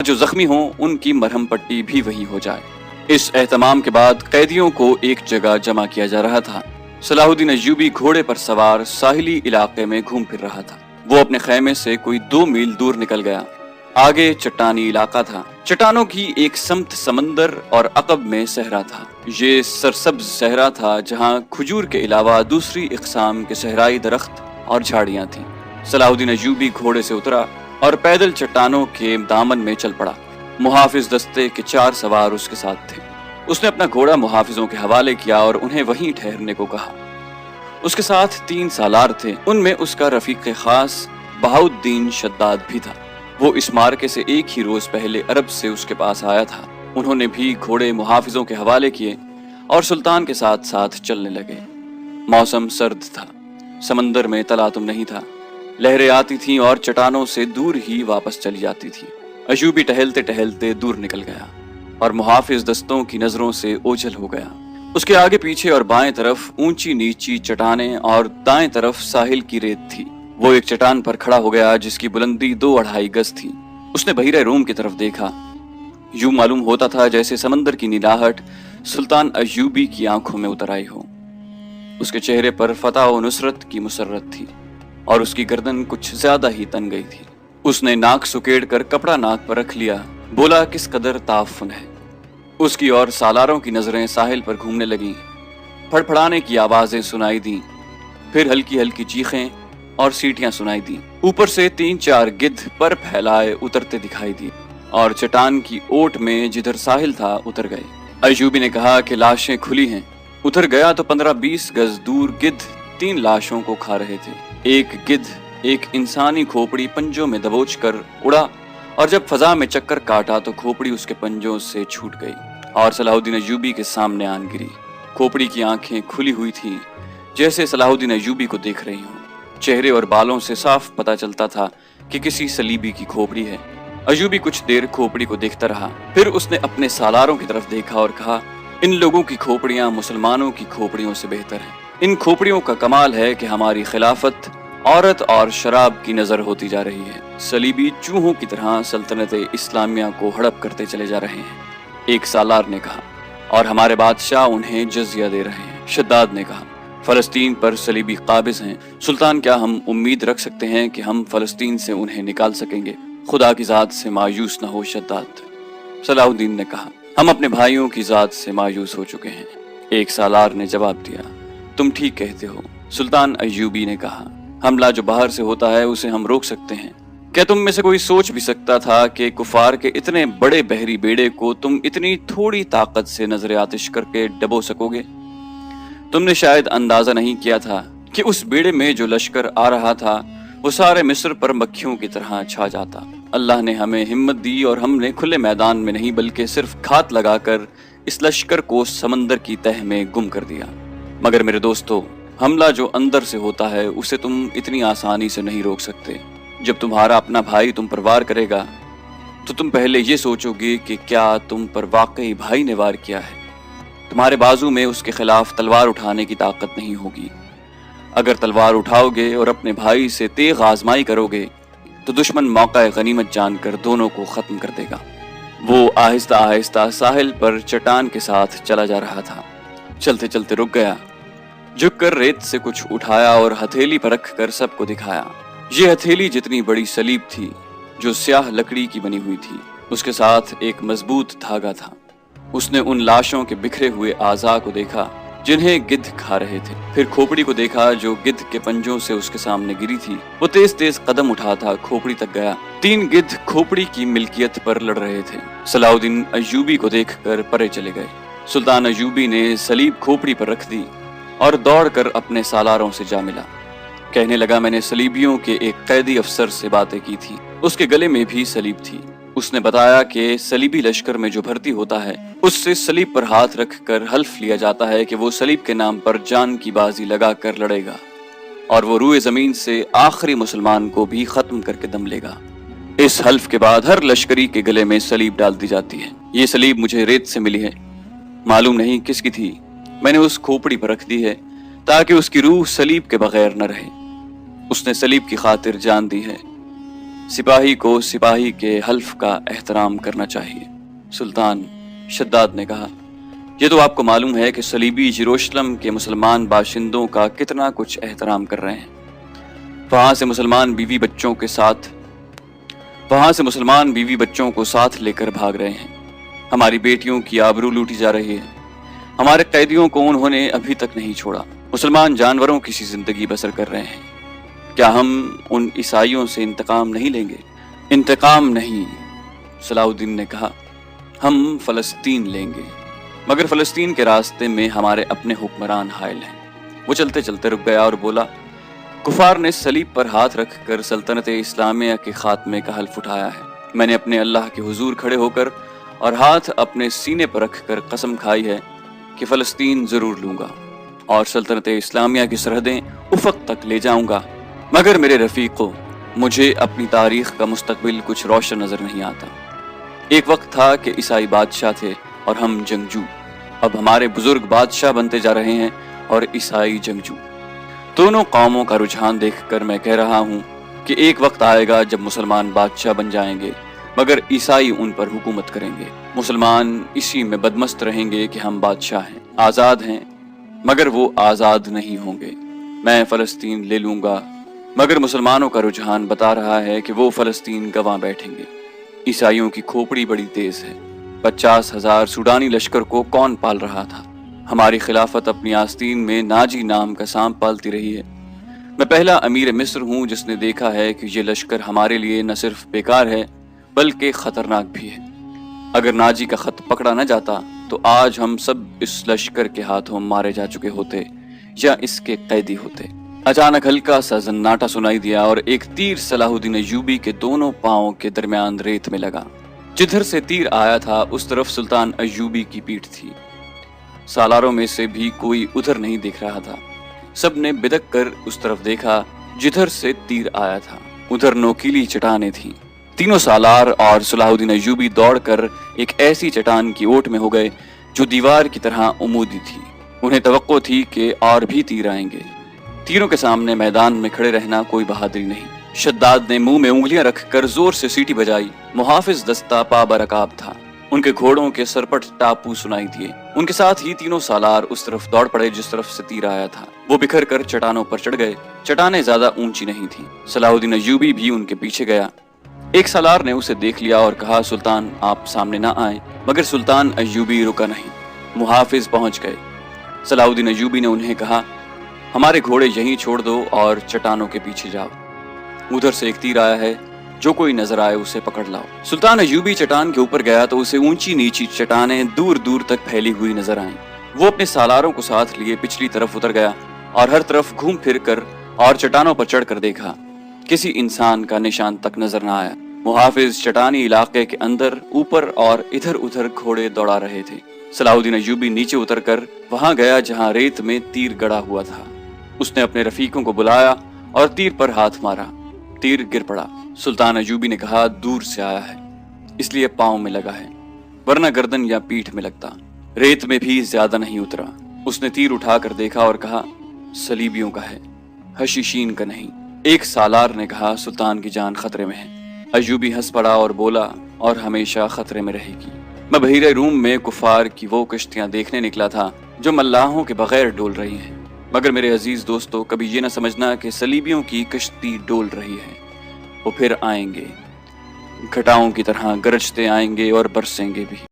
जो जख्मी हों उनकी मरहम पट्टी भी वहीं हो जाए। इस एहतमाम के बाद कैदियों को एक जगह जमा किया जा रहा था। सलाहुद्दीन अय्यूबी घोड़े पर सवार साहिली इलाके में घूम फिर रहा था। वो अपने खैमे से कोई 2 मील दूर निकल गया। आगे चट्टानी इलाका था, चट्टानों की एक समत समंदर और अकब में सहरा था। ये सरसब्ज सहरा था जहाँ खजूर के अलावा दूसरी इकसाम के सहराई दरख्त और झाड़ियाँ थीं। सलाहुद्दीन अय्यूबी घोड़े से उतरा और पैदल चट्टानों के दामन में चल पड़ा। मुहाफिज दस्ते के 4 सवार उसके साथ थे। उसने अपना घोड़ा मुहाफिजों के हवाले किया और उन्हें वहीं ठहरने को कहा। उसके साथ 3 सालार थे, उनमें उसका रफीक खास बहाउद्दीन शद्दाद भी था। वो इस मार्के से एक ही रोज पहले अरब से उसके पास आया था। उन्होंने भी घोड़े मुहाफिजों के हवाले किए और सुल्तान के साथ साथ चलने लगे। मौसम सर्द था, समंदर में तलातुम नहीं था। लहरें आती थीं और चट्टानों से दूर ही वापस चली जाती थी। अय्यूबी टहलते टहलते दूर निकल गया और मुहाफिज दस्तों की नजरों से ओझल हो गया। उसके आगे पीछे और बाएं तरफ ऊंची नीची चट्टानें और दाएं तरफ साहिल की रेत थी। वो एक चट्टान पर खड़ा हो गया जिसकी बुलंदी 2-2.5 गज थी। उसने बहीरे रूम की तरफ देखा। यूं मालूम होता था जैसे समंदर की नीलाहट सुल्तान अय्यूबी की आंखों में उतर आई हो। उसके चेहरे पर फतह और नुसरत की मुसर्रत थी और उसकी गर्दन कुछ ज्यादा ही तन गई थी। उसने नाक सुकेड़ कर कपड़ा नाक पर रख लिया। बोला, किस कदर ताफुन है। उसकी और सालारों की नजरें साहिल पर घूमने लगीं। फड़फड़ाने की आवाजें सुनाई दी, फिर हल्की हल्की चीखें और सीटियां सुनाई दी। ऊपर से 3-4 गिद्ध पर फैलाए उतरते दिखाई दिए और चट्टान की ओट में जिधर साहिल था उतर गए। अय्यूबी ने कहा कि लाशें खुली हैं। उतर गया तो 15-20 गज दूर गिद्ध 3 लाशों को खा रहे थे। एक गिद्ध एक इंसानी खोपड़ी पंजों में दबोच कर उड़ा और जब फजा में चक्कर काटा तो खोपड़ी उसके पंजों से छूट गई और सलाहुद्दीन अय्यूबी के सामने आन गिरी। खोपड़ी की आंखें खुली हुई थीं, जैसे सलाहुद्दीन अय्यूबी को देख रही हों। चेहरे और बालों से साफ पता चलता था कि किसी सलीबी की खोपड़ी है। अय्यूबी कुछ देर खोपड़ी को देखता रहा, फिर उसने अपने सालारों की तरफ देखा और कहा, इन लोगों की खोपड़ियां मुसलमानों की खोपड़ियों से बेहतर हैं। इन खोपड़ियों का कमाल है कि हमारी खिलाफत औरत और शराब की नजर होती जा रही है। सलीबी चूहों की तरह सल्तनत इस्लामिया को हड़प करते चले जा रहे हैं, एक सालार ने कहा, और हमारे बादशाह उन्हें जजिया दे रहे हैं। शद्दाद ने कहा, फलस्तीन पर सलीबी काबिज हैं। सुल्तान, क्या हम उम्मीद रख सकते हैं कि हम फलस्तीन से उन्हें निकाल सकेंगे? खुदा की जात से मायूस न हो शद्दाद। सलाहुद्दीन ने कहा, हम अपने भाइयों की जात से मायूस हो चुके हैं। एक सालार ने जवाब दिया, तुम ठीक कहते हो। सुल्तान अय्यूबी ने कहा, हमला जो बाहर से होता है उसे हम रोक सकते हैं। क्या तुम में से कोई सोच भी सकता था कि कुफार के इतने बड़े बहरी बेड़े को तुम इतनी थोड़ी ताकत से नजर आतिश करके डबो सकोगे? तुमने शायद अंदाजा नहीं किया था कि उस बेड़े में जो लश्कर आ रहा था वो सारे मिस्र पर मक्खियों की तरह छा जाता। अल्लाह ने हमें हिम्मत दी और हमने खुले मैदान में नहीं बल्कि सिर्फ घात लगाकर इस लश्कर को समंदर की तह में गुम कर दिया। मगर मेरे दोस्तों, हमला जो अंदर से होता है उसे तुम इतनी आसानी से नहीं रोक सकते। जब तुम्हारा अपना भाई तुम पर वार करेगा तो तुम पहले ये सोचोगे कि क्या तुम पर वाकई भाई ने वार किया है। तुम्हारे बाजू में उसके खिलाफ तलवार उठाने की ताकत नहीं होगी। अगर तलवार उठाओगे और अपने भाई से तेग आजमाई करोगे तो दुश्मन मौका गनीमत जानकर दोनों को खत्म कर देगा। वो आहिस्ता आहिस्ता साहिल पर चट्टान के साथ चला जा रहा था। चलते चलते रुक गया, झुककर रेत से कुछ उठाया और हथेली पर रख कर सबको दिखाया। ये हथेली जितनी बड़ी सलीब थी जो स्याह लकड़ी की बनी हुई थी। उसके साथ एक मजबूत धागा था। उसने उन लाशों के बिखरे हुए आज़ा को देखा जिन्हें गिद्ध खा रहे थे। फिर खोपड़ी को देखा जो गिद्ध के पंजों से उसके सामने गिरी थी। वो तेज तेज कदम उठाता खोपड़ी तक गया। 3 गिद्ध खोपड़ी की मिल्कियत पर लड़ रहे थे। सलाहुद्दीन अय्यूबी को देखकर परे चले गए। सुल्तान अय्यूबी ने सलीब खोपड़ी पर रख दी और दौड़कर अपने सालारों से जा मिला। कहने लगा, मैंने सलीबियों के एक कैदी अफसर से बातें की थी। उसके गले में भी सलीब थी। उसने बताया कि सलीबी लश्कर में जो भर्ती होता है उससे सलीब पर हाथ रखकर हल्फ लिया जाता है कि वो सलीब के नाम पर जान की बाजी लगा कर लड़ेगा और वो रूए जमीन से आखिरी मुसलमान को भी खत्म करके दम लेगा। इस हल्फ के बाद हर लश्करी के गले में सलीब डाल दी जाती है। ये सलीब मुझे रेत से मिली है, मालूम नहीं किसकी थी। मैंने उस खोपड़ी पर रख दी है ताकि उसकी रूह सलीब के बगैर न रहे। उसने सलीब की खातिर जान दी है। सिपाही को सिपाही के हल्फ का एहतराम करना चाहिए। सुल्तान शद्दाद ने कहा, ये तो आपको मालूम है कि सलीबी यरूशलेम के मुसलमान बाशिंदों का कितना कुछ एहतराम कर रहे हैं। वहां से मुसलमान बीवी बच्चों को साथ लेकर भाग रहे हैं। हमारी बेटियों की आबरू लूटी जा रही है। हमारे कैदियों को उन्होंने अभी तक नहीं छोड़ा। मुसलमान जानवरों की सी जिंदगी बसर कर रहे हैं। क्या हम उन ईसाइयों से इंतकाम नहीं लेंगे? इंतकाम नहीं, सलाहुद्दीन ने कहा, हम फलस्तीन लेंगे, मगर फलस्तीन के रास्ते में हमारे अपने हुक्मरान हायल हैं। वो चलते चलते रुक गया और बोला, कुफार ने सलीब पर हाथ रखकर सल्तनत इस्लामिया के खात्मे का हल्फ उठाया है। मैंने अपने अल्लाह के हुजूर खड़े होकर और हाथ अपने सीने पर रखकर कसम खाई है कि फलस्तीन जरूर लूंगा और सल्तनत इस्लामिया की सरहदें उफक तक ले जाऊंगा। मगर मेरे रफीको, मुझे अपनी तारीख का मुस्तकबिल कुछ रोशन नजर नहीं आता। एक वक्त था कि ईसाई बादशाह थे और हम जंगजू। अब हमारे बुजुर्ग बादशाह बनते जा रहे हैं और ईसाई जंगजू। दोनों कौमों का रुझान देखकर मैं कह रहा हूँ कि एक वक्त आएगा जब मुसलमान बादशाह बन जाएंगे, मगर ईसाई उन पर हुकूमत करेंगे। मुसलमान इसी में बदमस्त रहेंगे कि हम बादशाह हैं, आजाद हैं, मगर वो आजाद नहीं होंगे। मैं फलस्तीन ले लूंगा, मगर मुसलमानों का रुझान बता रहा है कि वो फलस्तीन गंवा बैठेंगे। ईसाइयों की खोपड़ी बड़ी तेज है। 50,000 सूडानी लश्कर को कौन पाल रहा था? हमारी खिलाफत अपनी आस्तीन में नाजी नाम का सांप पालती रही है। मैं पहला अमीर मिस्र हूँ जिसने देखा है कि ये लश्कर हमारे लिए न सिर्फ बेकार है बल्कि खतरनाक भी है। अगर नाजी का खत पकड़ा न जाता तो आज हम सब इस लश्कर के हाथों मारे जा चुके होते या इसके कैदी होते। अचानक हल्का सा सन्नाटा सुनाई दिया और एक तीर सलाहुद्दीन अय्यूबी के दोनों पांवों के दरमियान रेत में लगा। जिधर से तीर आया था उस तरफ सुल्तान अय्यूबी की पीठ थी। सालारों में से भी कोई उधर नहीं देख रहा था। सबने बिदक कर उस तरफ देखा जिधर से तीर आया था। उधर नोकीली चट्टानें थीं। तीनों सालार और सलाहुद्दीन अय्यूबी दौड़कर एक ऐसी चट्टान की ओट में हो गए जो दीवार की तरह उमूदी थी। उन्हें तवक्को थी कि और भी तीर आएंगे। तीरों के सामने मैदान में खड़े रहना कोई बहादुरी नहीं। शद्दाद ने मुंह में उंगलियां रखकर जोर से सीटी बजाई। मुहाफिज दस्ता पाबरकाब था। उनके घोड़ों के सरपट टापू सुनाई दिए। उनके साथ ही तीनों सालार उस तरफ दौड़ पड़े जिस तरफ से तीर आया था। वो बिखर कर चट्टानों पर चढ़ गए। चट्टानें ज्यादा ऊंची नहीं थी। सलाहुद्दीन अय्यूबी भी उनके पीछे गया। एक सालार ने उसे देख लिया और कहा, सुल्तान आप सामने ना आए। मगर सुल्तान अय्यूबी रुका नहीं। मुहाफिज पहुंच गए। सलाहुद्दीन अय्यूबी ने उन्हें कहा, हमारे घोड़े यहीं छोड़ दो और चट्टानों के पीछे जाओ। उधर से एक तीर आया है, जो कोई नजर आए उसे पकड़ लाओ। सुल्तान अय्यूबी चट्टान के ऊपर गया तो उसे ऊंची नीची चट्टानें दूर दूर तक फैली हुई नजर आईं। वो अपने सालारों को साथ लिए पिछली तरफ उतर गया और हर तरफ घूम फिर कर और चट्टानों पर चढ़कर देखा। किसी इंसान का निशान तक नजर न आया। मुहाफिज चट्टानी इलाके के अंदर ऊपर और इधर उधर घोड़े दौड़ा रहे थे। सलाहुद्दीन अय्यूबी नीचे उतरकर वहां गया जहां रेत में तीर गड़ा हुआ था। उसने अपने रफीकों को बुलाया और तीर पर हाथ मारा। तीर गिर पड़ा। सुल्तान अय्यूबी ने कहा, दूर से आया है इसलिए पांव में लगा है, वरना गर्दन या पीठ में लगता। रेत में भी ज्यादा नहीं उतरा। उसने तीर उठाकर देखा और कहा, सलीबियों का है, हशीशीन का नहीं। एक सालार ने कहा, सुल्तान की जान खतरे में है। अय्यूबी हंस पड़ा और बोला, और हमेशा खतरे में रहेगी। मैं बहीरे रूम में कुफार की वो कश्तियां देखने निकला था जो मल्लाहों के बगैर डोल रही हैं। मगर मेरे अजीज दोस्तों, कभी ये ना समझना कि सलीबियों की कश्ती डोल रही है। वो फिर आएंगे, घटाओं की तरह गरजते आएंगे और बरसेंगे भी।